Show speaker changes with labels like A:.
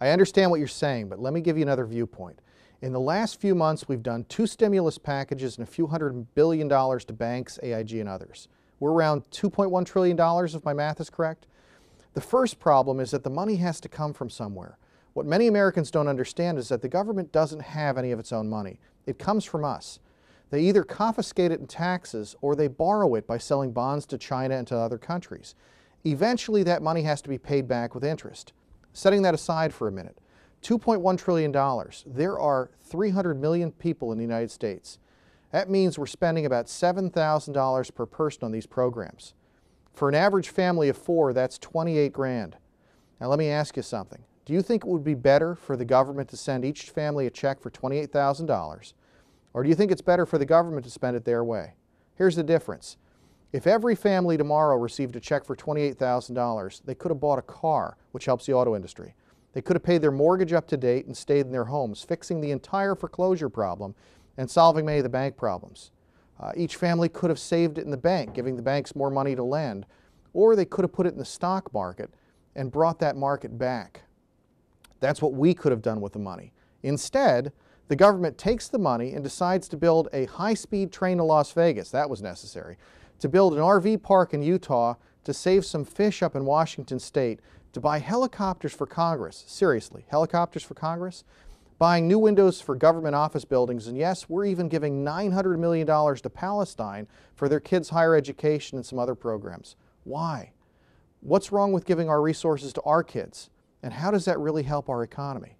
A: I understand what you're saying, but let me give you another viewpoint. In the last few months, we've done 2 stimulus packages and a few $100 billion to banks, AIG, and others. We're around $2.1 trillion, if my math is correct. The first problem is that the money has to come from somewhere. What many Americans don't understand is that the government doesn't have any of its own money. It comes from us. They either confiscate it in taxes or they borrow it by selling bonds to China and to other countries. Eventually, that money has to be paid back with interest. Setting that aside for a minute, $2.1 trillion. There are 300 million people in the United States. That means we're spending about $7,000 per person on these programs. For an average family of 4, that's 28 grand. Now let me ask you something. Do you think it would be better for the government to send each family a check for $28,000? Or do you think it's better for the government to spend it their way? Here's the difference. If every family tomorrow received a check for $28,000, they could have bought a car, which helps the auto industry. They could have paid their mortgage up to date and stayed in their homes, fixing the entire foreclosure problem and solving many of the bank problems. Each family could have saved it in the bank, giving the banks more money to lend, or they could have put it in the stock market and brought that market back. That's what we could have done with the money. Instead, the government takes the money and decides to build a high-speed train to Las Vegas. That was necessary. To build an RV park in Utah, to save some fish up in Washington State, to buy helicopters for Congress. Seriously, helicopters for Congress? Buying new windows for government office buildings, and yes, we're even giving $900 million to Palestine for their kids' higher education and some other programs. Why? What's wrong with giving our resources to our kids? And how does that really help our economy?